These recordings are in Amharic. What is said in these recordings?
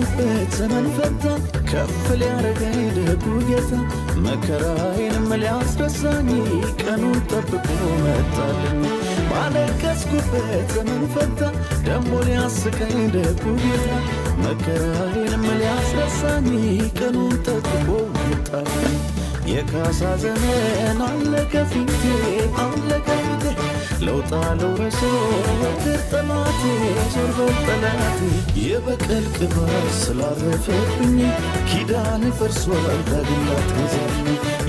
ያለቀስኩበት ዘመን ፈታ ከፍ ሊያረገኝ ደጉ ጌታ መከራዬንም ሊያስረሳኝ ቀኑን ጠብቆ መጣልኝ ባለቀስኩበት ዘመን ፈታ ደሞ ሊያስቀኝ ደጉ ጌታ መከራዬንም ሊያስረሳኝ ቀኑን ጠብቆ መጣልኝ የካሳ ዘመን አለቀ ፊቴ አለቀ ፊቴ ለውጣ ለውረሶ ትርጠማቴ ዞር በጠላቴ የበቀል ቅባት ስላረፈብኝ ኪዳን ፈርሷል ዳግም ላትገዛኝ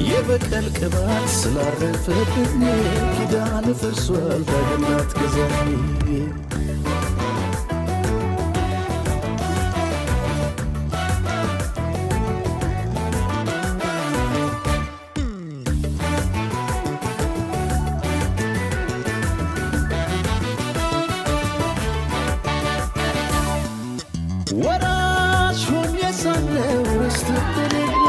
የበቀል ቅባት ስላረፈብኝ ኪዳን ፈርሷል ዳግም ላትገዛኝ ወራሽ ሆኜ ሳለሁ ርስት ተደግሞ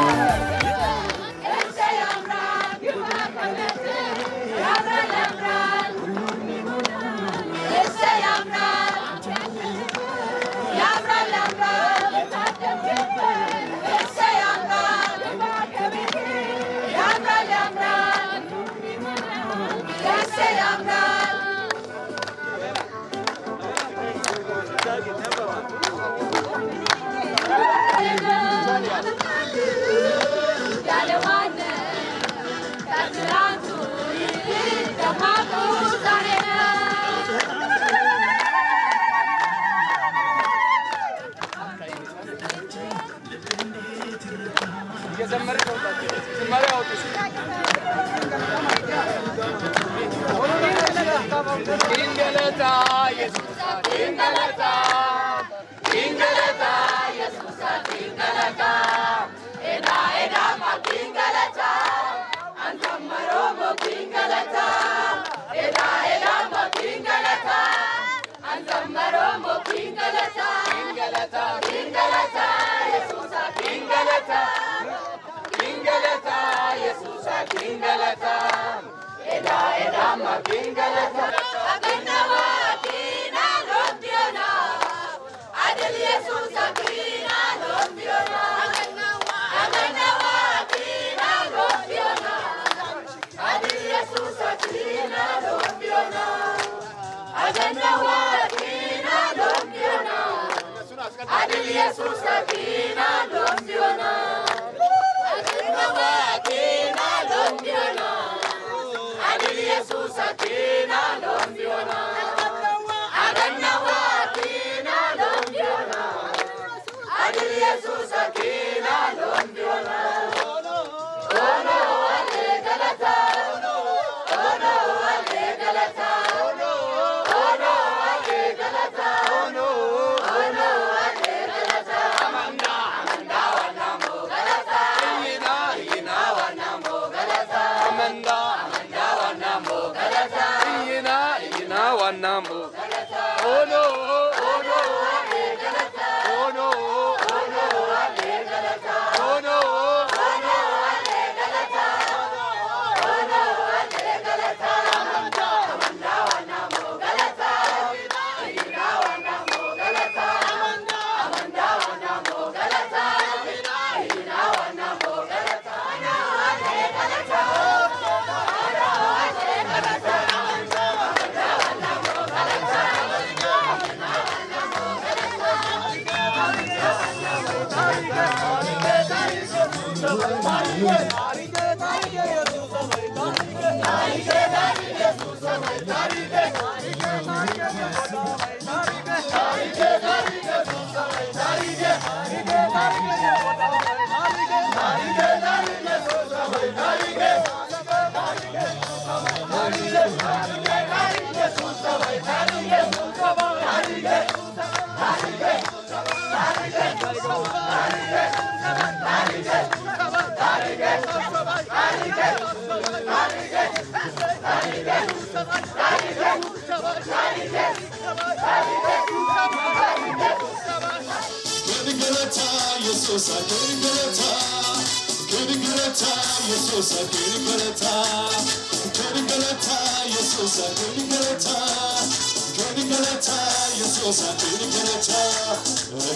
Good ኢየሱስ አንተን ገለታ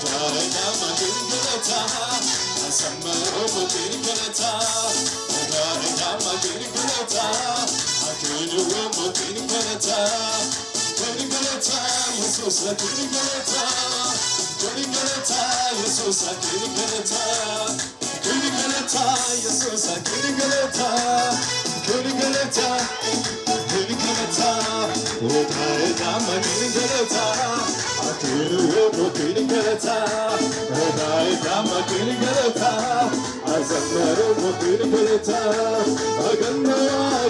ዳይዳማ ገለታ አሰማሮ ሞቴን ገለታ ዳይዳማ ገለታ አክሉ ሞቴን ገለታ ገለታ ኢየሱስ አንተን ገለታ ገለታ ኢየሱስ አንተን ገለታ ገለታ ኢየሱስ አንተን ገለታ ገለታ ገለታ ዳይዳማ ገለታ አክሉ ሞቴን ገለታ ዳይዳማ ገለታ አዘመሩ ሞቴን ገለታ አገና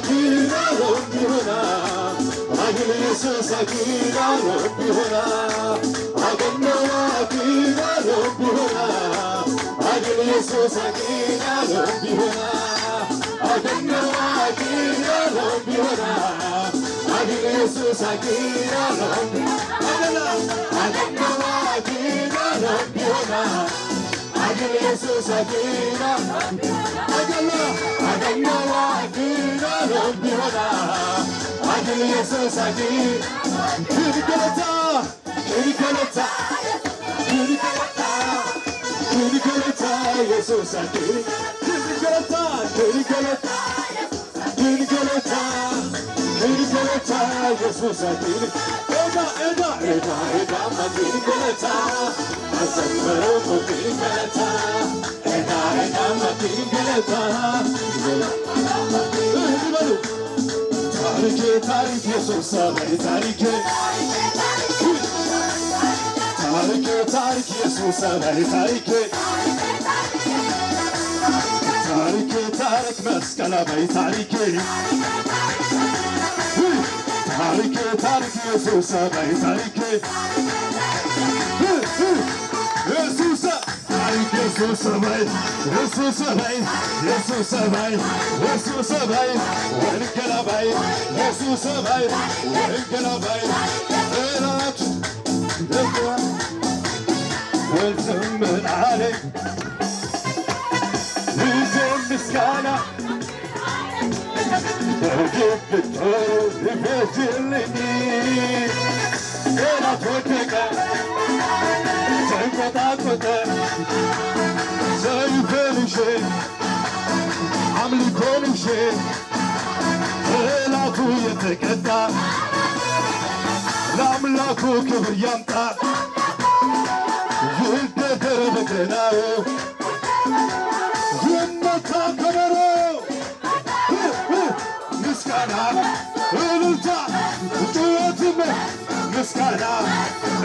ኪራ ሆና አግል ኢየሱስ ኪራ ሆና አገና ኪራ ሆና አግል ኢየሱስ ኪራ ሆና አገና ኪራ ሆና አግል ኢየሱስ ኪራ ሆና አገና ኪራ ሆና አግል ኢየሱስ ኪራ አገና ኪራ ሆና አግል ኢየሱስ ገለታ ገለታ ገለታ ኢየሱስ ገለታ ገለታ ገለታ ገለታ ኢየሱስ ኤዳ ማግኝ ገለታ አዘመረው ሞግኝ ገለታ ኤዳ ማግኝ ገለታ በሉ ታሪኬ ታሪክ ኢየሱስ ታሪኬ ታሪኬ ታሪክ ኢየሱስ ታሪኬ ታሪኬ ታሪክ መስቀል አባይ ታሪኬ ታሪኬ ታሪክ ኢየሱስ አባይ ታሪኬ ኢየሱስ ታሪክ ኢየሱስ አባይ ኢየሱስ አባይ ኢየሱስ አባይ ኢየሱስ አባይ ወንጌል አባይ ኢየሱስ አባይ ወንጌል አባይ እላት ደዋ ወልዘምን አለኝ ልጄን ምስጋና በግብቶ ልቤትልኝ ሌላት ወደቀ ተንቆጣቆጠ ሰይፈንሼ አምልኮንሼ ጠላቱ የተቀጣ ለአምላኩ ክብር ያምጣ ይደደር በገናው ይመታ ከበሮ ምስጋና እልልታ ጩኸትም ምስጋና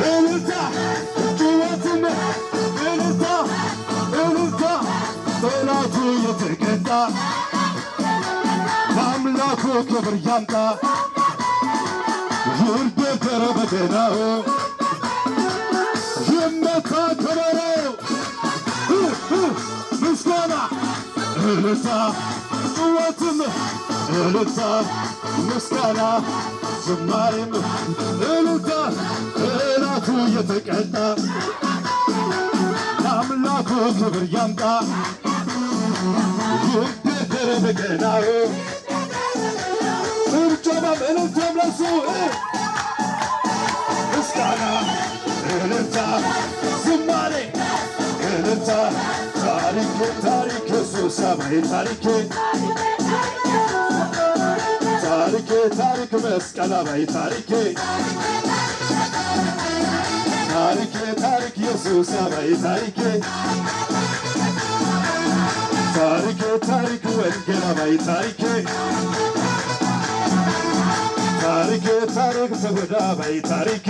እልልታ ጩኸትም እልልታ እልልታ ጠላቱ የተቀጣ ለአምላኩ ክብር ያምጣ ይደደር በገናው ይመታ ከበሮ ምስጋና እልልታ ጩኸትም እልልታ ምስጋና ዝማሬም እልልታ ጠላቱ የተቀጣ ለአምላኩ ክብር ያምጣ ይደደር በገናው ጭብጨባም እልልታም ለሱ ምስጋና እልልታ ዝማሬ እልልታ ታሪኬ ታሪክ ኢየሱስ አባይ ታሪኬ ታሪኬ ታሪክ መስቀል አባይ ታሪኬ ታሪኬ ታሪክ ኢየሱስ አባይ ታሪኬ ታሪኬ ታሪክ ወንጌል አባይ ታሪኬ ታሪኬ ታሪክ ተጎዳ አባይ ታሪኬ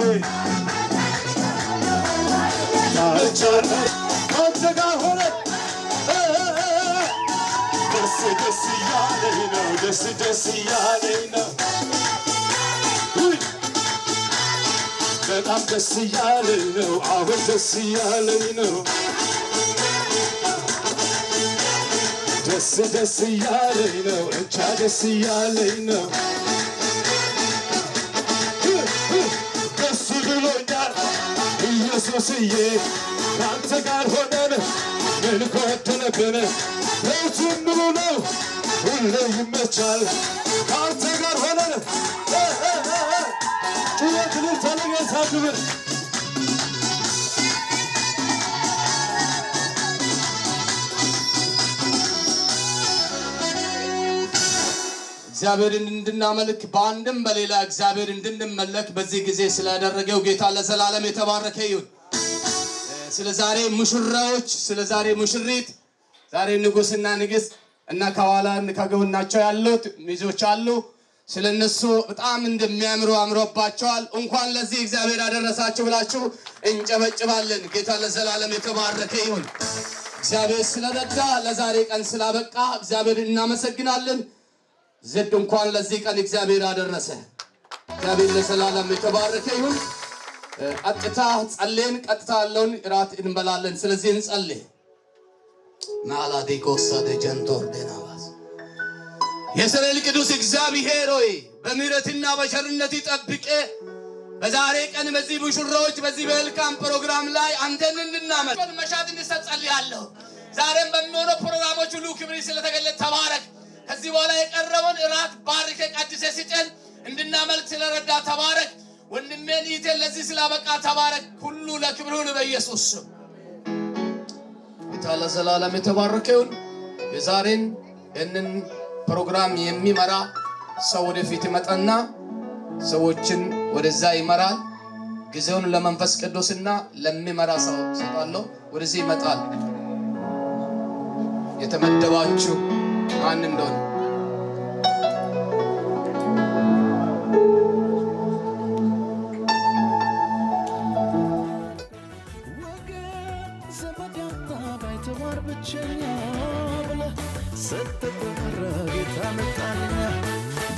ታሪቻለ አንተ ጋር ሆነ ደስ ደስ እያለኝ ነው ደስ ደስ እያለኝ ነው በጣም ደስ እያለኝ ነው አሁን ደስ እያለኝ ነው ደስ ደስ እያለኝ ነው እንቻ ደስ እያለኝ ነው ደስ ብሎኛል ኢየሱስዬ ከአንተ ጋር ሆነን ምን ጎደለብን ቤቱን ሙሉ ነው ሁሌ ይመቻል ከአንተ ጋር ሆነን ጩኸት ልታለገሳ ክብር እግዚአብሔርን እንድናመልክ በአንድም በሌላ እግዚአብሔር እንድንመለክ በዚህ ጊዜ ስላደረገው ጌታ ለዘላለም የተባረከ ይሁን። ስለ ዛሬ ሙሽራዎች፣ ስለ ዛሬ ሙሽሪት፣ ዛሬ ንጉስና ንግስት እና ከኋላ ከጎናቸው ያሉት ሚዜዎች አሉ። ስለነሱ በጣም እንደሚያምሩ አምሮባቸዋል። እንኳን ለዚህ እግዚአብሔር አደረሳችሁ ብላችሁ እንጨበጭባለን። ጌታ ለዘላለም የተባረከ ይሁን። እግዚአብሔር ስለረዳ ለዛሬ ቀን ስላበቃ እግዚአብሔር እናመሰግናለን። ዘድ እንኳን ለዚህ ቀን እግዚአብሔር አደረሰ። እግዚአብሔር ለዘላለም የተባረከ ይሁን። ቀጥታ ጸልየን ቀጥታ ያለውን እራት እንበላለን። ስለዚህ እንጸልይ። ማላዲኮሳ ደጀንቶር ደናባስ የእስራኤል ቅዱስ እግዚአብሔር ሆይ በምህረትና በቸርነት ይጠብቅ። በዛሬ ቀን በዚህ ሙሽራዎች በዚህ በልካም ፕሮግራም ላይ አንተን እንድናመልክ መሻት እንድትጸልያለሁ። ዛሬም በሚሆነው ፕሮግራሞች ሁሉ ክብር ስለተገለጠ ተባረክ። ከዚህ በኋላ የቀረበውን እራት ባርከ ቀድሰ ስጠን። እንድናመልክ ስለረዳ ተባረክ። ወንድሜን ይተን ለዚህ ስላበቃ ተባረክ። ሁሉ ለክብር ሁሉ በኢየሱስ ስም ጌታ ለዘላለም የተባረከ ይሁን። የዛሬን እንን ፕሮግራም የሚመራ ሰው ወደፊት ይመጣና ሰዎችን ወደዛ ይመራል። ጊዜውን ለመንፈስ ቅዱስና ለሚመራ ሰው ሰጣለሁ። ወደዚህ ይመጣል። የተመደባችሁ ማን እንደሆነ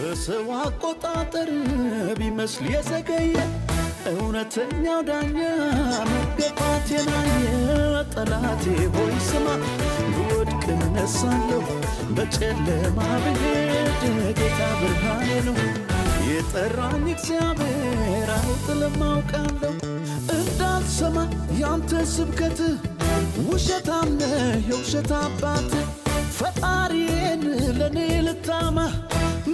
በሰው አቆጣጠር ቢመስል የዘገየ እውነተኛው ዳኛ መገፋቴን አየ። ጠላቴ ሆይ ስማ፣ ብወድቅ እነሳለሁ፣ በጨለማ ብሄድ ጌታ ብርሃኔ ነው። የጠራኝ እግዚአብሔር አይጥልም አውቃለሁ። እንዳልሰማ ያንተ ስብከት ውሸታም ነህ የውሸት አባት። ፈጣሪዬን ለኔ ልታማ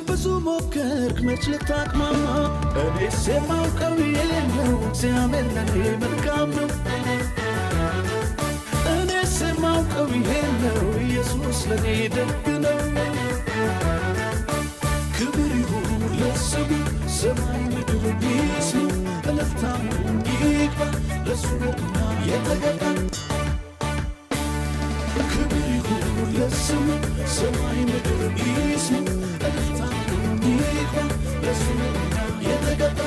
ብዙ ሞከርክ መች ልታቅማማ። እኔስ የማውቀው ይሄን ነው እግዚአብሔር ለኔ መልካም ነው። እኔስ የማውቀው ይሄን ነው ኢየሱስ ለኔ ደግ ነው። ክብር ይሁን ለስሙ ሰማይ ምድር ይስሙ። እልልታም ይግባ ለሱ የተገባ ክብር ይሁን ለስሙ ሰማይ ምድር ይስሙ። እልልታም ይግባ ለሱ የተገባ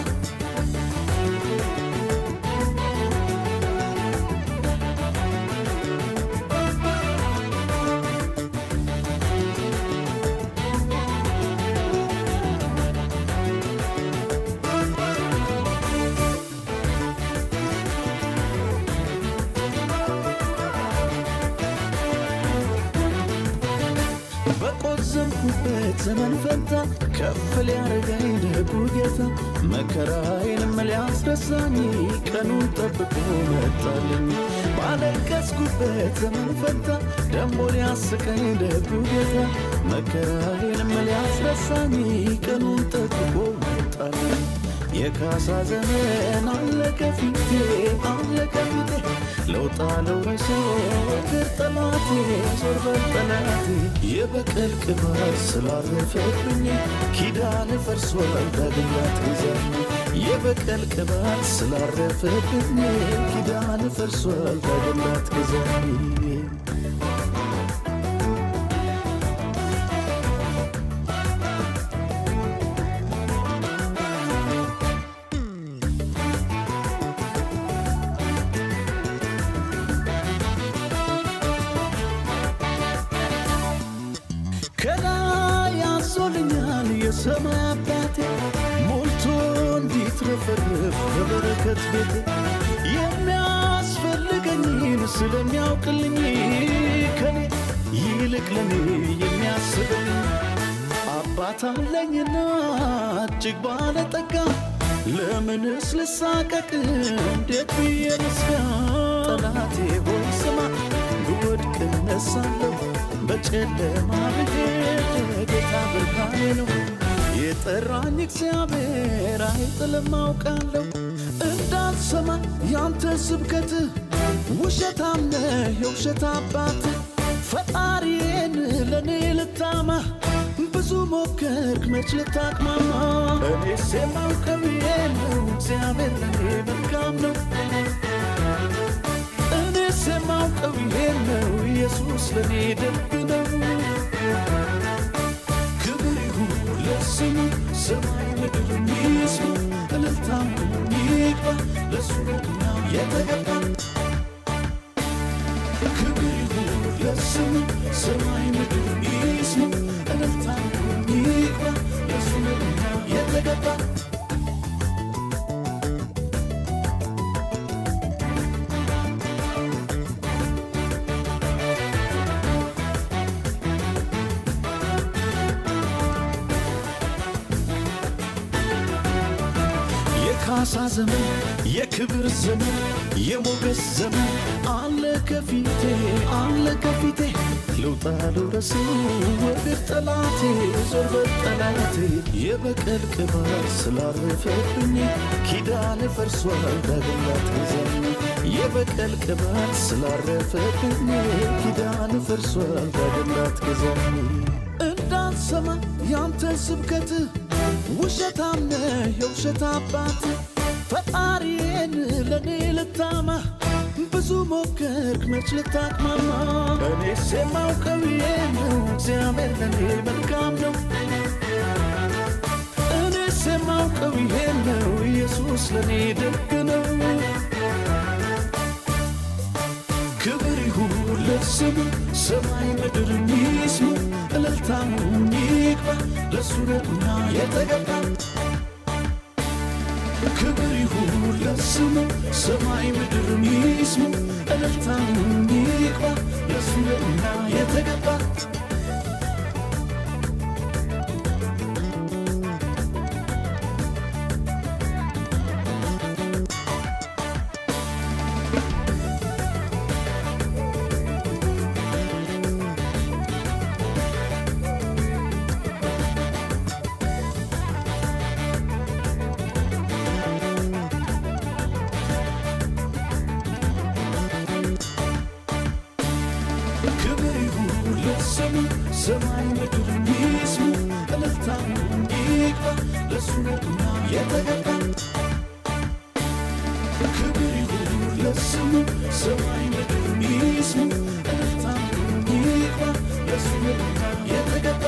በቆዘምኩበት ዘመን ፈንታ ከፍ ሊያረገኝ ደጉ ጌታ መከራዬንም ሊያስረሳኝ ቀኑን ጠብቆ መጣልኝ። ባለቀስኩበት ዘመን ፈንታ ደሞ ሊያስቀኝ ደጉ ጌታ መከራዬንም ሊያስረሳኝ ቀኑን ጠብቆ መጣልኝ። የካሳ ዘመን አለቀ ፊቴ አለቀ ፊቴ ለውጣ ለውሶ እግር ጠላቴ ዞር በል ጠላቴ። የበቀል ቅባት ስላረፈብኝ ኪዳን ፈርሷል ዳግም ላትገዛኝ። የበቀል ቅባት ስላረፈብኝ ኪዳን ፈርሷል ዳግም ላትገዛኝ። ከላይ ያዞልኛል የሰማይ አባቴ ሞልቶ እንዲትረፈረፍ በበረከት ቤቴ። የሚያስፈልገኝን ስለሚያውቅልኝ ከኔ ይልቅ ለኔ የሚያስበኝ አባት አለኝና እጅግ ባለጠጋ። ለምንስ ልሳቀቅ እንዴት ብዬ ልስጋ? ጠላቴ ሆይ ስማ፣ ብወድቅ እነሳለሁ፣ በጨለማ ብሄድ ጌታ ብርሃኔ ነው። የጠራኝ እግዚአብሔር አይጥልም አውቃለሁ። እንዳልሰማ ያንተ ስብከት ውሸታም ነህ የውሸት አባት። ፈጣሪዬን ለኔ ልታማ ብዙ ሞከርክ መች ልታቅማማ። እኔስ የማውቀው ነው እግዚአብሔር ለኔ መልካም ነው። እኔስ የማውቀው ነው ኢየሱስ ለኔ ደግ ነው። ክብር ይሁን ለስሙ ሰማይ ምድር ይስሙ። እልልታም ይግባ ለሱ ነውና የተገባ። ክብር ይሁን ለስሙ ሰማይ ምድር ይስሙ። እልልታም ይግባ ለሱ ነውና የተገባ። የካሳ ዘመን የክብር ዘመን የሞገስ ዘመን አለ ከፊቴ አለ ከፊቴ። ልውጣ ልውረስ ወደ ጠላቴ ዞር በል ጠላቴ። የበቀል ቅባት ስላረፈብኝ ኪዳን ፈርሷል ዳግም ላትገዛኝ። የበቀል ቅባት ስላረፈብኝ ኪዳን ፈርሷል ዳግም ላትገዛኝ። እንዳልሰማ ያንተ ስብከት ውሸታም ነህ የውሸት አባት። ፈጣሪዬን ለኔ ልታማ ብዙ ሞከርክ መች ልታቅማማ። እኔስ የማውቀው ነው እግዚአብሔር ለኔ መልካም ነው። እኔስ የማውቀው ነው ኢየሱስ ለኔ ደግ ነው። ክብር ይሁን ለስሙ ሰማይ ምድር ይስሙ። እልልታም ይግባ ለሱ ነውና የተገባ። ክብር ይሁን ለስሙ ሰማይ ምድር ይስሙ። እልልታም ይግባ ለሱ ነውና የተገባ። ሰማይ ምድር ይስሙ። እልልታም ይግባ ለሱ ነውና የተገባ። ክብር ይሁን ለስሙ ሰማይ ምድር ይስሙ። እልልታም ይግባ ለሱ ነውና የተገባ።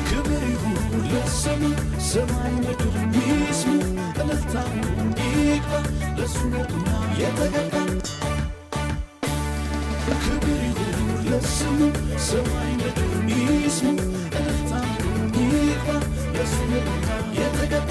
ክብር ይሁን ለስሙ ሰማይ ምድር ይስሙ። እልልታም ይግባ ለሱ ነውና የተገባ። ክብር ይሁን ለስሙ ሰማይ ምድር ይስሙ። እልልታም ይግባ ለሱ ነውና የተገባ።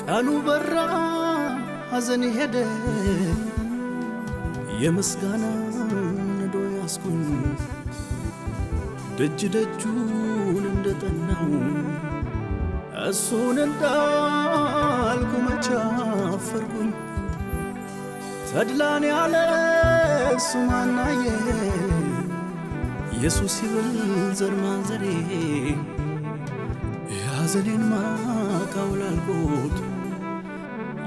ቀኑ በራ ሐዘን ሄደ የምስጋና ነዶ ያስኩኝ ደጅ ደጁን እንደጠናው እሱን እንዳልኩ መቻፈርኩኝ። ተድላን ያለ እሱ ማናየ ኢየሱስ ይብል ዘር ማንዘሬ ያዘኔን ማቃውላልኩት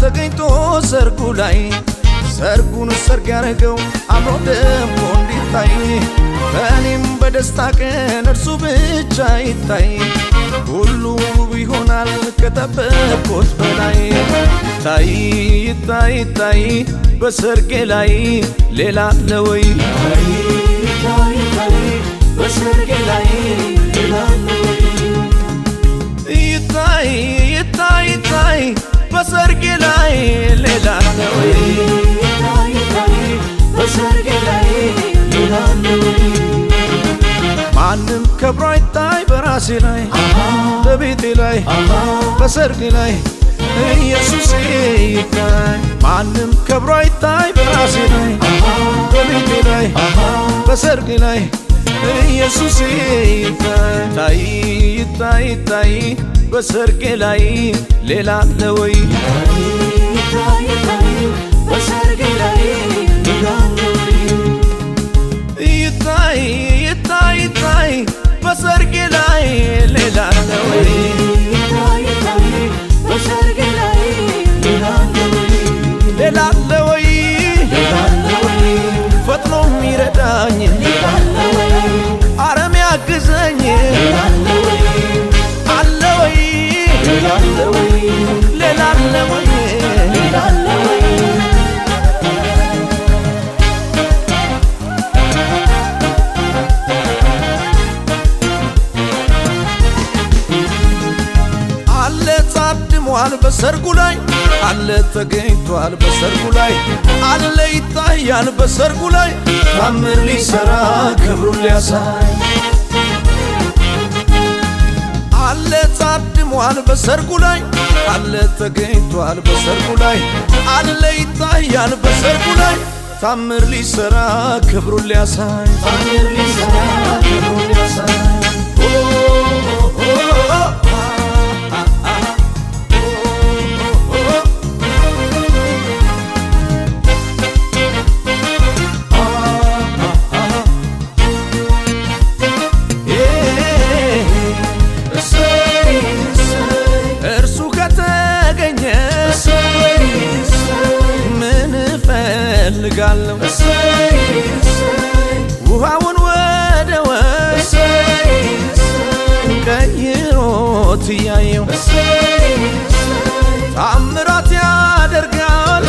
ተገኝቶ ሰርጉ ላይ ሰርጉን ሰርግ ያረገው አምሮ ደምቆ እንዲታይ በእኔም በደስታ ቀን እርሱ ብቻ ይታይ ሁሉ ውብ ይሆናል ከጠበቅኩት በላይ ይታይ ይታይ ይታይ በሰርጌ ላይ ሌላ አለ ወይ ይታይ ይታይ በሰርጌ ላይ ሌላ አለ ወይ ይታይ ይታይ ይታይ በሰርጌ ላይ ሌላ አለ ወይ ይታይ ይታይ በሰርጌ ላይ ሌላ አለ ወይ ማንም ከብሮ አይታይ በራሴ ላይ በቤቴ ላይ በሰርጌ ላይ ኢየሱስ ይታይ ማንም ከብሮ አይታይ በራሴ ላይ በቤቴ ላይ በሰርጌ ላይ ኢየሱስ ይታይ ይታይ ይታይ በሰርጌ ላይ ሌላ አለ ወይ ይታይ ይታይ በሰርጌ ላይ ሌላ አለ ወይ ይታይ ይታይ ይታይ በሰርጌ ላይ ሌላ አለ ወይ ይታይ ይታይ በሰርጌ ላይ ሌላ አለ ወይ ሌላ አለ ወይ ሌላ አለ ወይ ፈጥኖ የሚረዳኝ ሌላ አለ ወይ አረም ያግዘኝ ሌላ አለ ወይ አለ ወይ ሌላ አለ ወይ ሌላ አለ ወይ ሌላ አለ ወይ ታድሟል በሰርጉ ላይ አለ ተገኝቷል በሰርጉ ላይ አለ ይታያል በሰርጉ ላይ ታምር ሊሰራ ክብሩን ሊያሳይ አለ ታድሟል በሰርጉ ላይ አለ ተገኝቷል በሰርጉ ላይ አለ ይታያል በሰርጉ ላይ ታምር ሊሰራ ክብሩን ሊያሳይ ታምር ሊሰራ ክብሩን ሊያሳይ ፈልጋለሁ ውሃውን ወደ ወይን ቀይሮት እያየው ታምራት ያደርጋል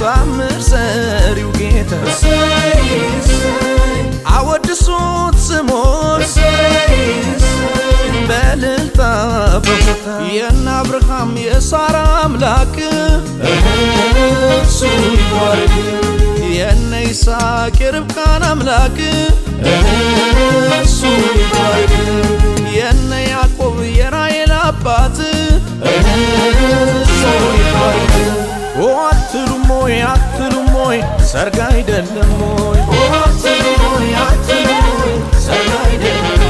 ታምር ሰሪው ጌታ አወድሱት ስሙን በእልልታ በሆታ የእነ አብርሃም የሳራ አምላክ እሱ ይባረክ የእነ ይስሐቅ የርብቃን አምላክ እሱ ይባረክ የእነ ያዕቆብ የራሔል አባት እሱ ይባረክ አትሉም ወይ አትሉም ወይ ሰርግ አይደለም ወይ አትሉም ወይ አትሉም ወይ ሰርግ አይደለም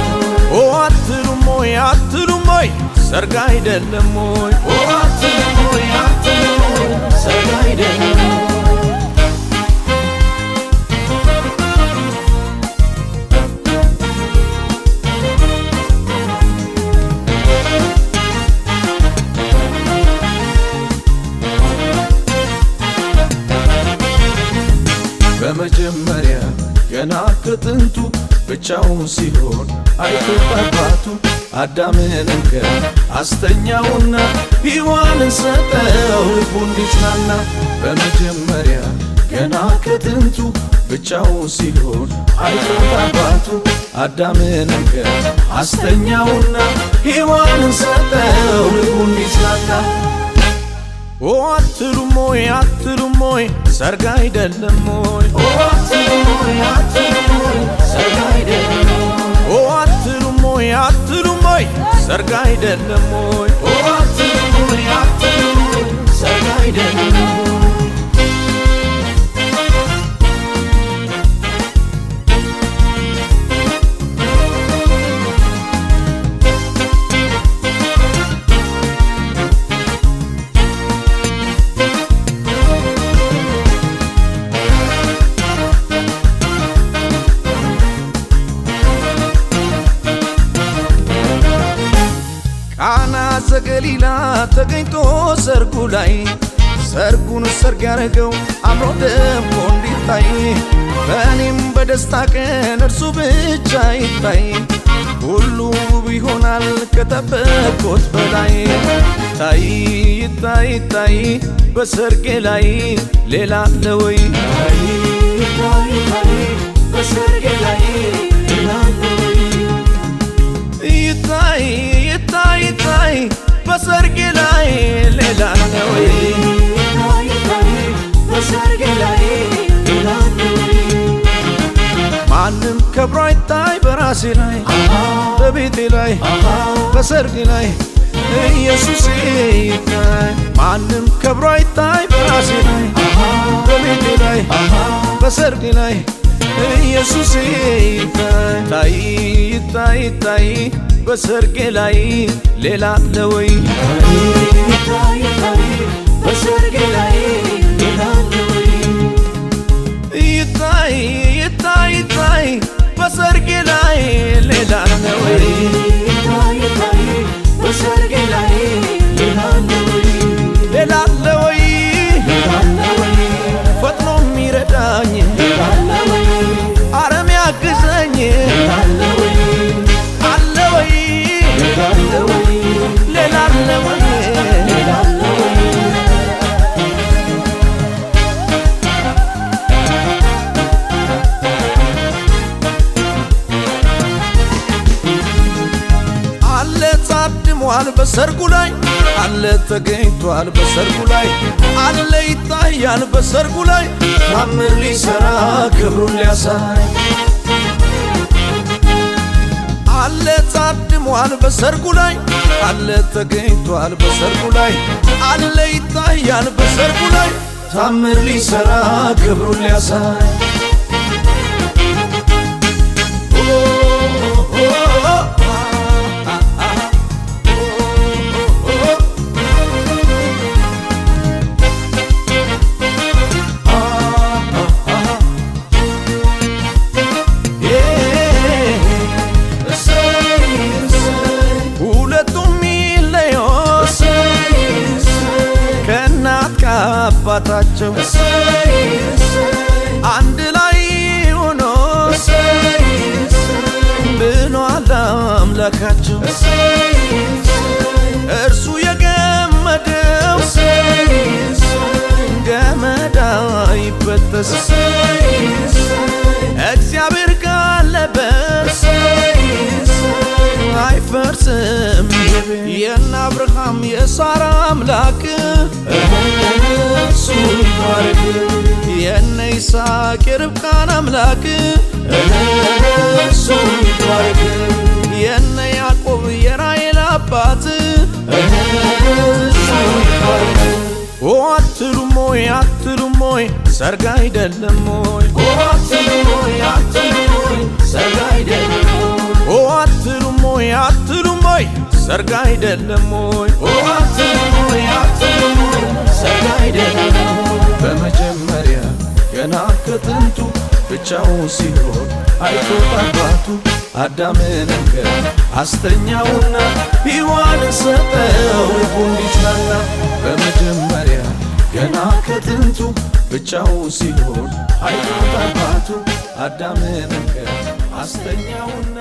አትሉም ወይ አትሉም ወይ ሰርግ አይደለም ወይ አትሉም ወይ አትሉም ወይ ሰርግ አይደለም በመጀመሪያ ገና ከጥንቱ ብቻውን ሲሆን አይቶት አባቱ አዳምን እንከን አስተኛውና ሔዋንን ሰጠው ልቡ እንዲጽናና በመጀመሪያ ገና ከጥንቱ ብቻውን ሲሆን አይቶት አባቱ አዳምን እንከን አስተኛውና ሔዋንን ሰጠው ልቡ እንዲጽናና አትሉም ወይ አትሉም ወይ ሰርግ አይደለም ወይ አትሉም ወይ አትሉም ወይ ሰርግ አይደለም አትሉም ወይ አትሉም ወይ ሰርግ አይደለም ወይ አትሉም ወይ አትሉም ወይ ሰርግ አይደለም ቃና ገሊላ ተገኝቶ ሰርጉ ላይ ሰርጉን ሰርግ ያረገው አምሮ ደምቆ እንዲታይ በእኔም በደስታ ቀን እርሱ ብቻ ይታይ ሁሉ ውብ ይሆናል ከጠበቅኩት በላይ ታይ ይታይ ታይ በሰርጌ ላይ ሌላ አለ ወይ ታይ ታይ በሰርጌ ላይ ሌላ አለ ወይ ይታይ ይታይ ታይ በሰርጌ ላይ ሌላ አለ ወይ ይታይ ታይ በሰርጌ ላይ ሌላ አለ ወይ ማንም ከብሮ አይታይ በራሴ ላይ በቤቴ ላይ በሰርጌ ላይ ኢየሱስ ይታይ ማንም ከብሮ አይታይ በራሴ ላይ በቤቴ ላይ በሰርጌ ላይ ኢየሱስ ይታይ ታይ ይታይ ታይ በሰርጌ ላይ ሌላ አለ ወይ ይታይ ታይ በሰርጌ ላይ ሌላ አለ ወይ ይታይ ይታይ ታይ በሰርጌ ላይ ሌላ አለ ወይ ይታይ ታይ በሰርጌ ላይ ሌላ አለ ወይ ሌላ አለ ወይ ሌላ አለ ወይ ፈጥኖ የሚረዳኝ ሌላ አለ ወይ አረም ያግዘኝ ሌላ አለ ወይ አለ ወይ ሌላ አለ ወይ ሌላ አለ ወይ ሌላ አለ ወይ ታድሟል በሰርጉ ላይ አለ ተገኝቷል በሰርጉ ላይ አለ ይታያል በሰርጉ ላይ ታምር ሊሰራ ክብሩን ሊያሳይ አለ ታድሟል በሰርጉ ላይ አለ ተገኝቷል በሰርጉ ላይ አለ ይታያል በሰርጉ ላይ ታምር ሊሰራ ክብሩን ሊያሳይ አባታቸው አንድ ላይ ሆኖ ብሏል አምላካቸው እርሱ የገመደው ገመድ አይበጠስ እግዚአብሔር ካለበት አይፈርስም የነ አብርሃም የሳራ አምላክ እሱ ይባረክ የነ ይስሐቅ የርብቃን አምላክ እሱ ይባረክ የነ ያዕቆብ የራሔል አባት እሱ ይባረክ አትሉም ወይ አትሉም ወይ ሰርግ አይደለም ወይ አትሉም ወይ አትሉም ወይ ሰርግ አይደለም ወይ አትሉም ወይ አትሉም ወይ ሰርግ አይደለም ወይ አትሉም ወይ አትሉም ወይ ሰርግ አይደለም በመጀመሪያ ገና ከጥንቱ ብቻውን ሲሆን አይቶት አባቱ አዳምን አስተኛውና ሔዋንን ሰጠው ልቡን እንዲጽናና በመጀመሪያ ገና ከጥንቱ ብቻውን ሲሆን አይቶት አባቱ አዳምን አስተኛውና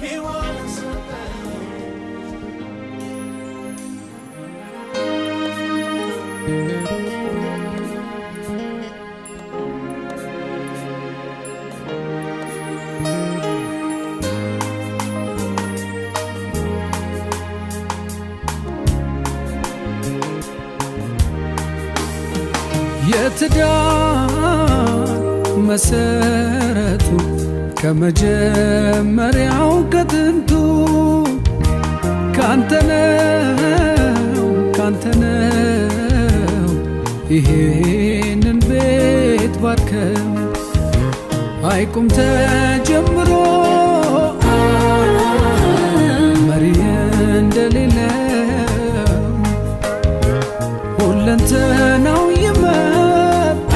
ሔዋንን ሰጠው የትዳር መሰረቱ ከመጀመሪያው ከጥንቱ ካንተነው ይሄንን ቤት ባርከው አይቁም ተጀምሮ መሪ እንደሌለው ሁለንተናው ይመጣ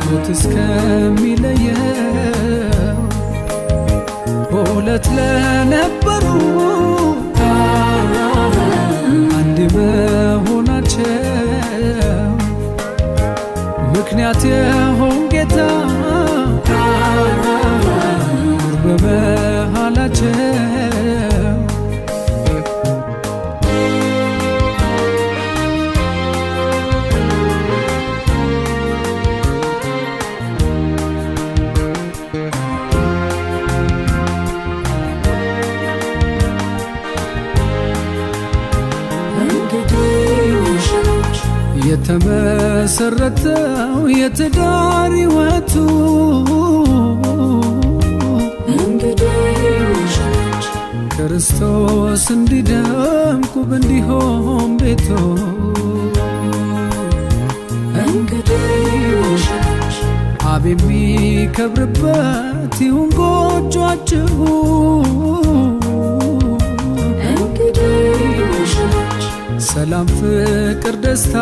ሞት እስከሚለየው ሁለት ለነበሩ ምክንያት የሆን ጌታ ኑር በመሃላቸው የተመሰረተው የትዳር ሕይወቱ ክርስቶስ እንዲደምቅ ውብ እንዲሆን ቤቶ አብ የሚከብርበት ይሁን ጎጆአችሁ ሰላም ፍቅር ደስታ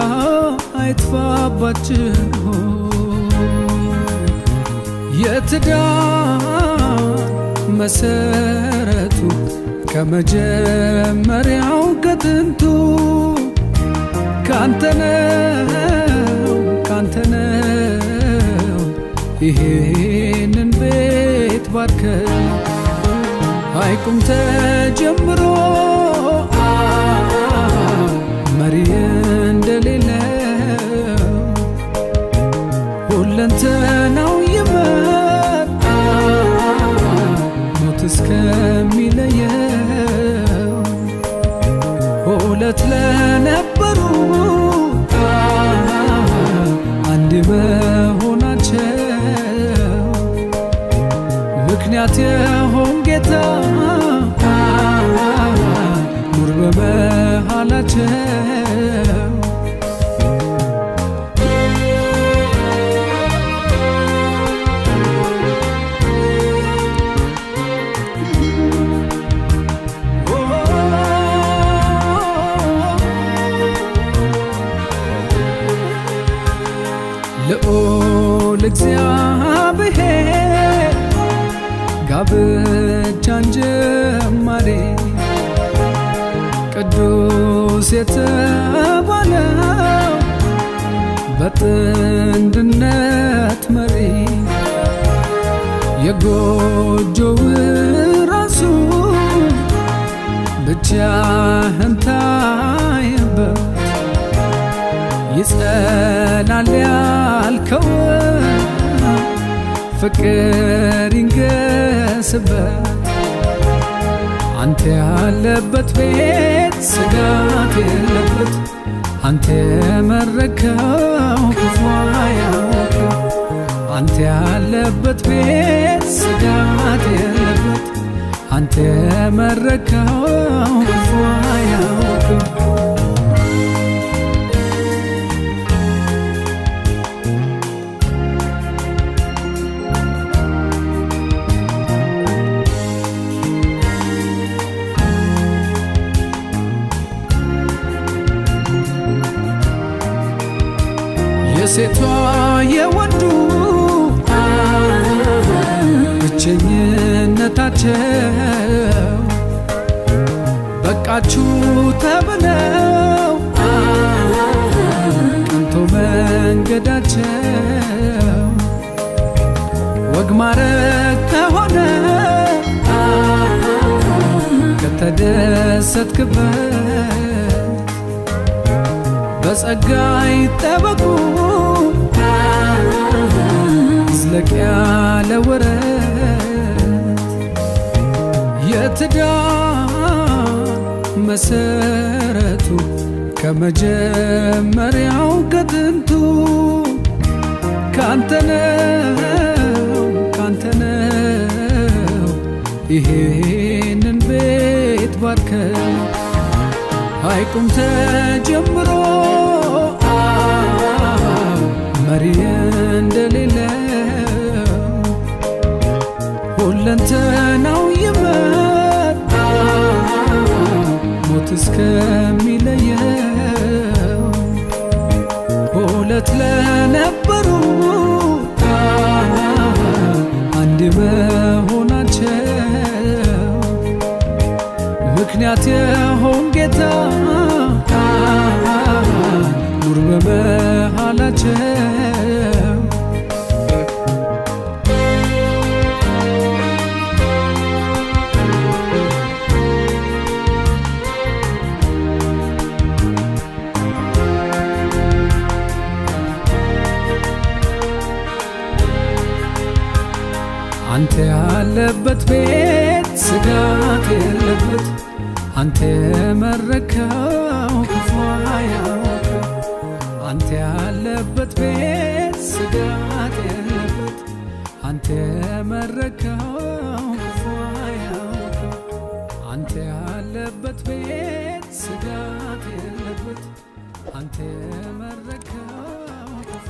አይጥፋባችሁ የትዳር መሰረቱ ከመጀመሪያው ከጥንቱ ካንተነው ይሄንን ቤት ባርከው አይቁም ተጀምሮ መሪ እንደሌለው ሁለንተናው ይመጣ ሞት እስከሚለየው ሁለት ለነበሩ አንድ መሆናቸው ምክንያት የሆን ጌታ ኑር በመሃላቸው ልዑል እግዚአብሔር ጋብቻን ጀማሪ ቅዱስ የተባለው በጥንድነት መሪ የጎጆው ራሱ ብቻህን ታየበት ይጸናል ያልከው ፍቅር ይንገስበት አንተ ያለበት ቤት ስጋት የለበት አንተ የመረከው ክፉ አያውቅም አንተ ያለበት ቤት ስጋት የለበት አንተ የመረከው ክፉ አያውቅም የሴቷ የወንዱ ብቸኝነታቸው በቃችሁ ተብለው ቀንቶ መንገዳቸው ወግ ማረግ ከሆነ ከተደሰትክበት በጸጋ ይጠበቁ ዝለቅ ያለ ወረት የትዳር መሰረቱ ከመጀመሪያው ከጥንቱ ካንተነው ይሄንን ቤት ባርከው አይቁም ተጀምሮ መሪ እንደሌለው ሁለንተናው ይመጣ ሞት እስከሚለየው ሁለት ለነበሩ አንድ መሆናቸው ምክንያት የሆን ጌታ ኑር በመሃላቸው አንተ ያለበት ቤት ስጋት የለበት አንተ መረከው ክፉ አያውቅም አንተ ያለበት ቤት ስጋት የለበት አንተ መረከው ክፉ አያውቅም አንተ ያለበት ቤት ስጋት የለበት አንተ መረከው ክፉ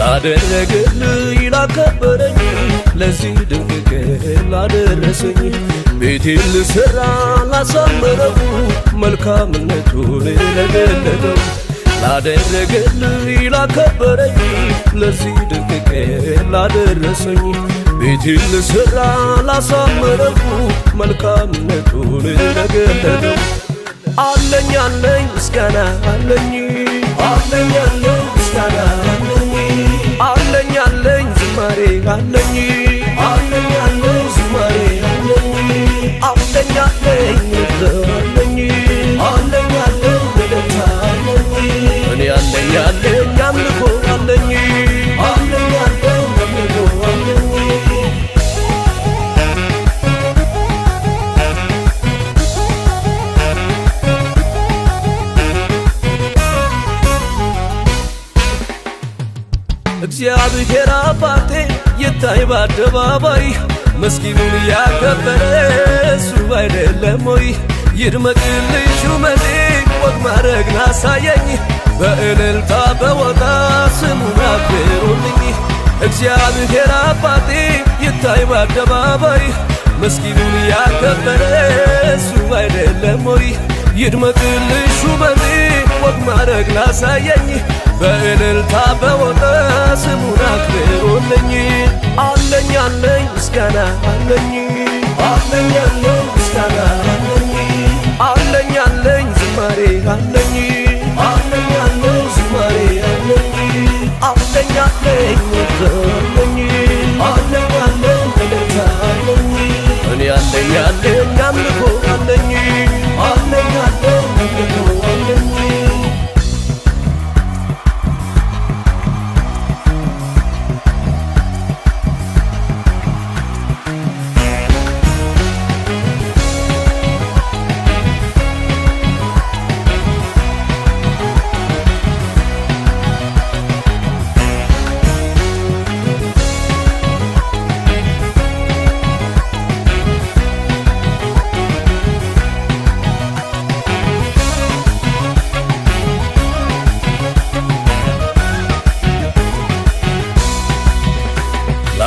ላደረገልኝ ላከበረኝ ለዚህ ድንቅ ቀን ላደረሰኝ ቤቴን ልሰራ ላሳመረው መልካምነቱን ለገለጠው ላደረገልኝ ላከበረኝ ለዚህ ድንቅ ቀን ላደረሰኝ ቤቴን ልሰራ ላሳመረው መልካምነቱን ለገለጠው አለኝ አለኝ ምስጋና አለኝ አለኝ አለኝ ምስጋና አለኝ አለኝ አለኝ ዝማሬ አለኝ አለኝ አለኝ ዝማሬ አለኝ አለኝ አለኝ አለኝ አለኝ አለኝ ደስታ አለኝ እኔ አለኝ አለኝ አምልኮ አለኝ አለኝ አለኝ አምልኮ አለኝ እግዚአብሔር አባቴ ይታይ በአደባባይ መስኪኑን ያከበረ እሱ አይደለም ወይ? ይድመቅልኝ ሹመቴ ወግ ማረግ ላሳየኝ በእልልታ በወጣ ስሙን አክብሩልኝ። እግዚአብሔር አባቴ ይታይ በአደባባይ መስኪኑን ያከበረ እሱ አይደለም ወይ? ይድመቅልኝ ሹመቴ ወግ ማረግ ላሳየኝ በእልልታ በወጣ ስሙን አክብሩልኝ። አለኝ አለኝ ምስጋና አለኝ አለኝ አለኝ ምስጋና አለኝ አለኝ አለኝ ዝማሬ አለኝ አለኝ አለኝ ዝማሬ አለኝ አለኝ አለኝ አለኝ አለኝ አለኝ ደስታ አለኝ እኔ አለኝ አለኝ አምልኮ አለኝ አለኝ አለኝ አምልኮ አለኝ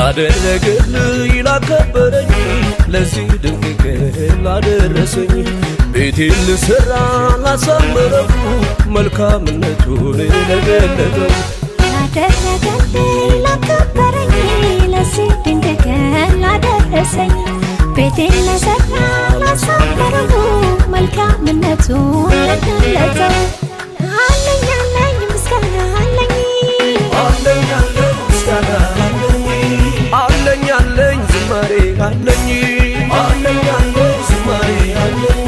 ላደረገልኝ ላከበረኝ ለዚህ ድንቅ ቀን ላደረሰኝ ቤቴን ልሰራ ላሳመረው መልካምነቱን ለገለጠው ላደረገልኝ ላከበረኝ ለዚህ ድንቅ ቀን ላደረሰኝ ቤቴን ልሰራ ላሳመረው መልካምነቱን ለገለጠው አለኝ አለኝ ምስጋና አለኝ አለኝ አለኝ ምስጋና አለኝ አለኝ ዝማሬ አለኝ አለኝ አለኝ ዝማሬ አለኝ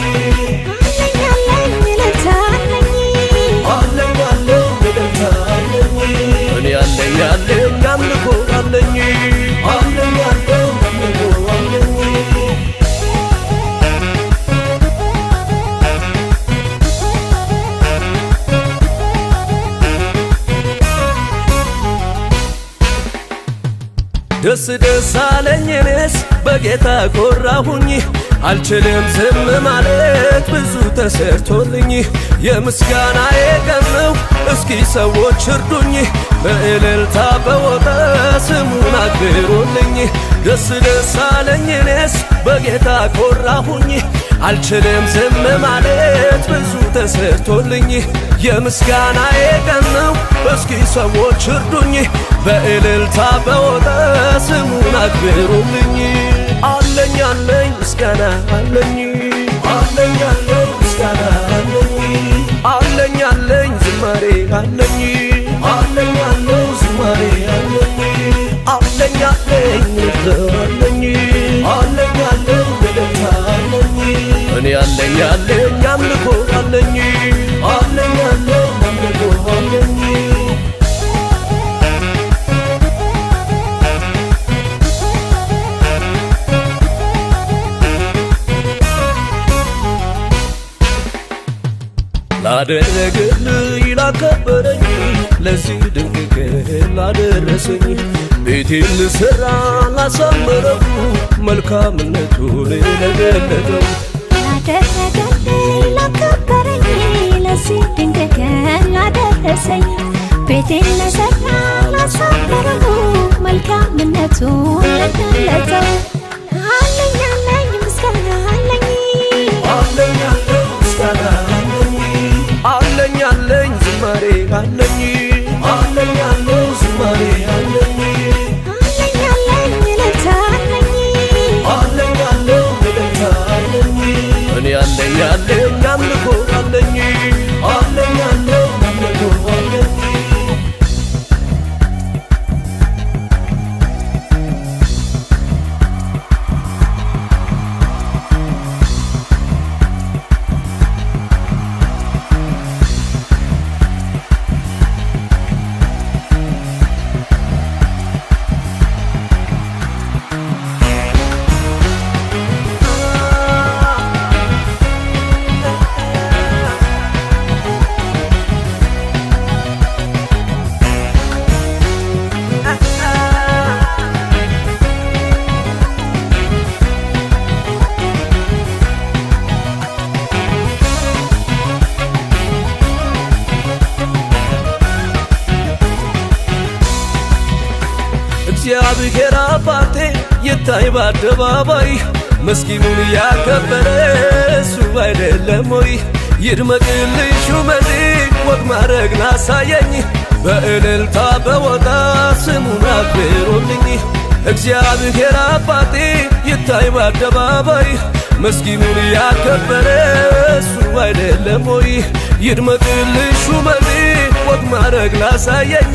አለኝ አለኝ እልልታ አለኝ አለኝ አለኝ ደስታ አለኝ እኔ አለኝ አለኝ አምልኮ አለኝ አለኝ አለኝ አምልኮ አለኝ ደስ ደስ አለኝ እኔስ በጌታ ኮራሁኝ አልችልም ዝም ማለት ብዙ ተሰርቶልኝ የምስጋናዬ ቀን ነው እስኪ ሰዎች እርዱኝ በእልልታ በወጣ ስሙን አክብሩልኝ ደስ ደስ አለኝ እኔስ በጌታ ኮራሁኝ አልችልም ዝም ማለት ብዙ ተሰርቶልኝ የምስጋናዬ ቀን ነው እስኪ ሰዎች እርዱኝ በእልልታ በወጣ ስሙን አክብሩልኝ አለኝ አለኝ ምስጋና አለኝ አለኝ አለኝ ምስጋና አለኝ አለኝ አለኝ ዝማሬ አለኝ አለኝ አለኝ ዝማሬ አለኝ አለኝ አለኝ አለኝ አለኝ አለኝ በደታ አለኝ እኔ አለኝ አለኝ አምልኮ አለኝ አለኝ አለኝ አምልኮ አለኝ ላደረገልኝ ላከበረኝ ለዚህ ድንቅ ቀን ላደረሰኝ ቤቴን ልሠራ ላሳመረው መልካምነቱን ለገለጠው ላደረገልኝ ላከበረኝ ለዚህ ድንቅ ቀን ላደረሰኝ ቤቴን ልሠራ ላሳመረው መልካምነቱን ለገለጠው አለኝ አለኝ ምስጋና አለኝ አለኝ አለኝ ምስጋና አለኝ አለኝ ዝማሬ አለኝ አለኝ አለኝ ዝማሬ አለኝ አለኝ አለኝ እልልታ አለኝ አለኝ አለኝ እልልታ አለኝ እኔ አለኝ አለኝ አምልኮ አለኝ አለኝ አለኝ አምልኮ አለኝ እግዚአብሔር አባቴ ይታይ በአደባባይ መስኪኑን ያከበረ እሱ አይደለም ወይ ይድመቅልኝ ሹመቴ ወግ ማረግ ላሳየኝ በእልልታ በወጣ ስሙን አክብሩልኝ እግዚአብሔር አባቴ ይታይ በአደባባይ መስኪኑን ያከበረ እሱ አይደለም ወይ ይድመቅልኝ ሹመቴ ወግ ማረግ ላሳየኝ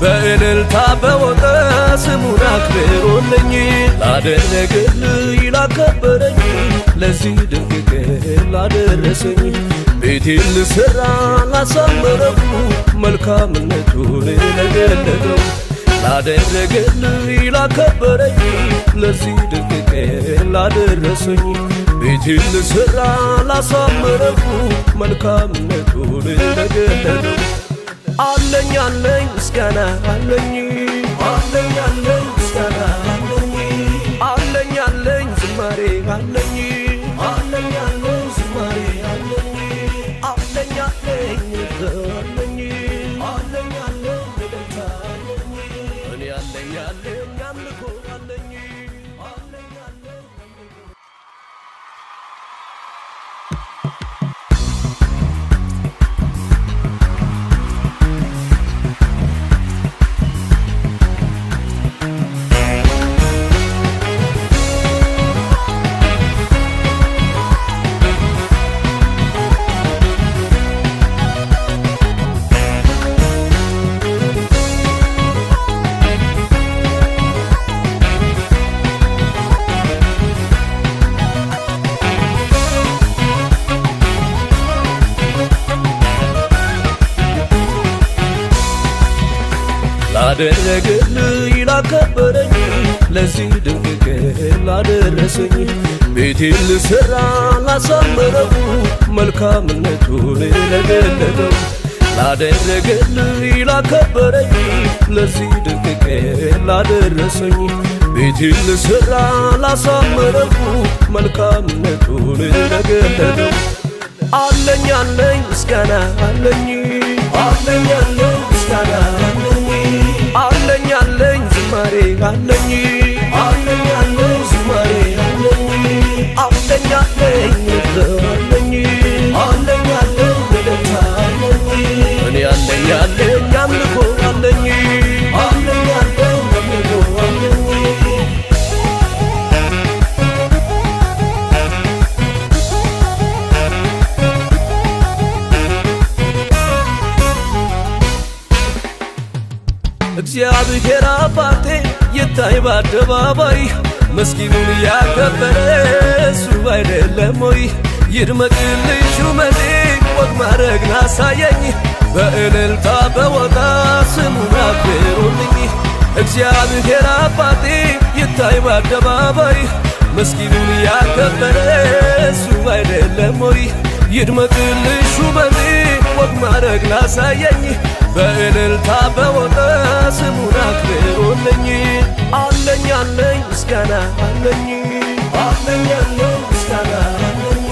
በእልልታ በወጣ ስሙን አክብሩልኝ ላደረገልኝ ላከበረኝ ለዚህ ድንቅ ቀን ላደረሰኝ ቤቴን ልሠራ ላሳመረው መልካምነቱን ለገለጠው ላደረገልኝ ላከበረኝ ለዚህ ድንቅ ቀን ላደረሰኝ ቤቴን ልሠራ ላሳመረው መልካምነቱን ለገለጠው አለኝ አለኝ ምስጋና አለኝ አለኝ አለኝ ምስጋና አለኝ አለኝ አለኝ ዝማሬ አለኝ አለኝ አለኝ ዝማሬ አለኝ አለኝ አለኝ አለኝ አለኝ አለኝ እልልታ አለኝ እኔ አለኝ አለኝ አምልኮ አለኝ አለኝ አለኝ ላደረገልኝ ላከበረኝ ለዚህ ድንቅ ቀን ላደረሰኝ ቤቴን ልሠራ ላሳመረው መልካምነቱን ለገለጠው ላደረገልኝ ላከበረኝ ለዚህ ድንቅ ቀን ላደረሰኝ ቤቴን ልሠራ ላሳመረው መልካምነቱን ለገለጠው አለኝ አለኝ ምስጋና አለኝ አለኝ አለኝ ምስጋና አለኝ አለኝ አለኝ ዝማሬ አለኝ አለኝ አለኝ ዝማሬ አለኝ አለኝ አለኝ አለኝ አለኝ አለኝ ደስታ አለኝ እኔ አለኝ አለኝ አምልኮ አለኝ አለኝ አለኝ አምልኮ አለኝ እግዚአብሔር አባቴ ይታይ በአደባባይ መስኪኑን ያከበረ እሱ አይደለም ወይ? ይድመቅልኝ ሹመቴ ወግ ማረግን አሳየኝ በእልልታ በወጣ ስሙን አክብሩልኝ። እግዚአብሔር አባቴ ይታይ በአደባባይ መስኪኑን ያከበረ እሱ አይደለም ወይ? ይድመቅልኝ ሹመቴ ወግ ማረግን አሳየኝ በእልልታ በወጣ ስሙን አክብሩልኝ። አለኝ አለኝ ምስጋና አለኝ አለኝ አለኝ ምስጋና አለኝ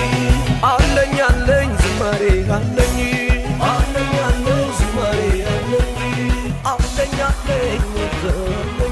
አለኝ አለኝ ዝማሬ አለኝ አለኝ አለኝ ዝማሬ አለኝ አለኝ አለኝ